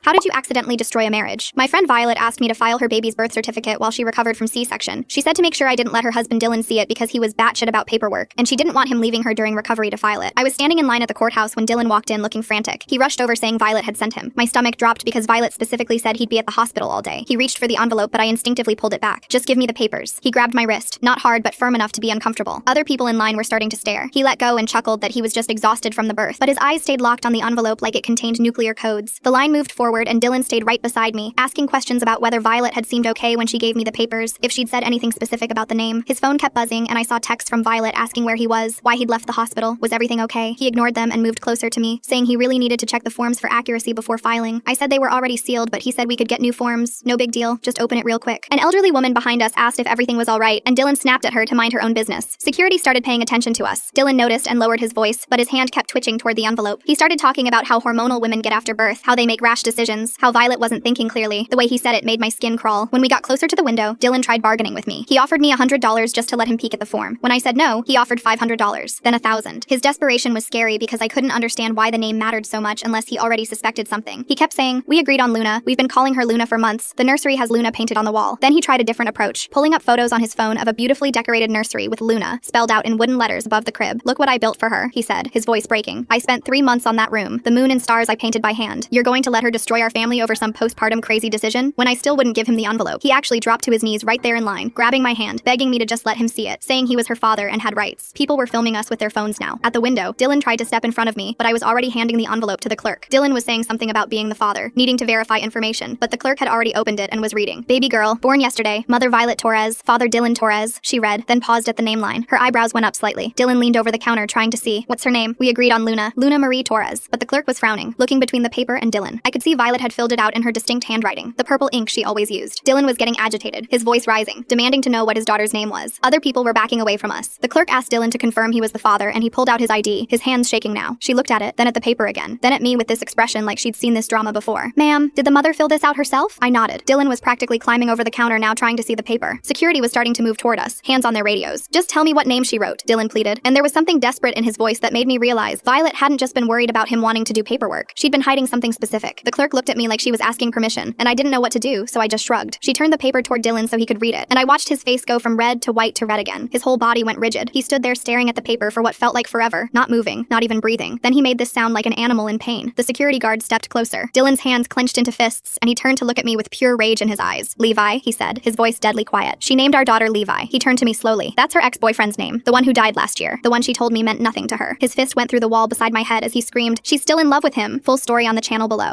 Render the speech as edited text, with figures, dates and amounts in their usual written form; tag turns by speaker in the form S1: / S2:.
S1: How did you accidentally destroy a marriage? My friend Violet asked me to file her baby's birth certificate while she recovered from C-section. She said to make sure I didn't let her husband Dylan see it because he was batshit about paperwork, and she didn't want him leaving her during recovery to file it. I was standing in line at the courthouse when Dylan walked in looking frantic. He rushed over saying Violet had sent him. My stomach dropped because Violet specifically said he'd be at the hospital all day. He reached for the envelope, but I instinctively pulled it back. Just give me the papers. He grabbed my wrist, not hard but firm enough to be uncomfortable. Other people in line were starting to stare. He let go and chuckled that he was just exhausted from the birth, but his eyes stayed locked on the envelope like it contained nuclear codes. The line moved forward and Dylan stayed right beside me, asking questions about whether Violet had seemed okay when she gave me the papers, if she'd said anything specific about the name. His phone kept buzzing and I saw texts from Violet asking where he was, why he'd left the hospital, was everything okay. He ignored them and moved closer to me, saying he really needed to check the forms for accuracy before filing. I said they were already sealed, but he said we could get new forms. No big deal, just open it real quick. An elderly woman behind us asked if everything was all right, and Dylan snapped at her to mind her own business. Security started paying attention to us. Dylan noticed and lowered his voice, but his hand kept twitching toward the envelope. He started talking about how hormonal women get after birth, how they make rash decisions, how Violet wasn't thinking clearly. The way he said it made my skin crawl. When we got closer to the window, Dylan tried bargaining with me. He offered me $100 just to let him peek at the form. When I said no, he offered $500, then $1,000. His desperation was scary because I couldn't understand why the name mattered so much unless he already suspected something. He kept saying, "We agreed on Luna. We've been calling her Luna for months. The nursery has Luna painted on the wall." Then he tried a different approach, pulling up photos on his phone of a beautifully decorated nursery with Luna spelled out in wooden letters above the crib. "Look what I built for her," he said, his voice breaking. "I spent 3 months on that room. The moon and stars I painted by hand. You're going to let her destroy our family over some postpartum crazy decision?" When I still wouldn't give him the envelope, he actually dropped to his knees right there in line, grabbing my hand, begging me to just let him see it, saying he was her father and had rights. People were filming us with their phones now. At the window, Dylan tried to step in front of me, but I was already handing the envelope to the clerk. Dylan was saying something about being the father, needing to verify information, but the clerk had already opened it and was reading. "Baby girl, born yesterday, mother Violet Torres, father Dylan Torres," she read, then paused at the name line. Her eyebrows went up slightly. Dylan leaned over the counter trying to see. "What's her name?" "We agreed on Luna. Luna Marie Torres." But the clerk was frowning, looking between the paper and Dylan. I could see Violet had filled it out in her distinct handwriting, the purple ink she always used. Dylan was getting agitated, his voice rising, demanding to know what his daughter's name was. Other people were backing away from us. The clerk asked Dylan to confirm he was the father, and he pulled out his ID, his hands shaking now. She looked at it, then at the paper again, then at me with this expression like she'd seen this drama before. "Ma'am, did the mother fill this out herself?" I nodded. Dylan was practically climbing over the counter now trying to see the paper. Security was starting to move toward us, hands on their radios. "Just tell me what name she wrote," Dylan pleaded, and there was something desperate in his voice that made me realize Violet hadn't just been worried about him wanting to do paperwork. She'd been hiding something specific. The clerk looked at me like she was asking permission, and I didn't know what to do, so I just shrugged. She turned the paper toward Dylan so he could read it, and I watched his face go from red to white to red again. His whole body went rigid. He stood there staring at the paper for what felt like forever, not moving, not even breathing. Then he made this sound like an animal in pain. The security guard stepped closer. Dylan's hands clenched into fists, and he turned to look at me with pure rage in his eyes. "Levi," he said, his voice deadly quiet. "She named our daughter Levi." He turned to me slowly. "That's her ex-boyfriend's name, the one who died last year. The one she told me meant nothing to her." His fist went through the wall beside my head as he screamed, "She's still in love with him." Full story on the channel below.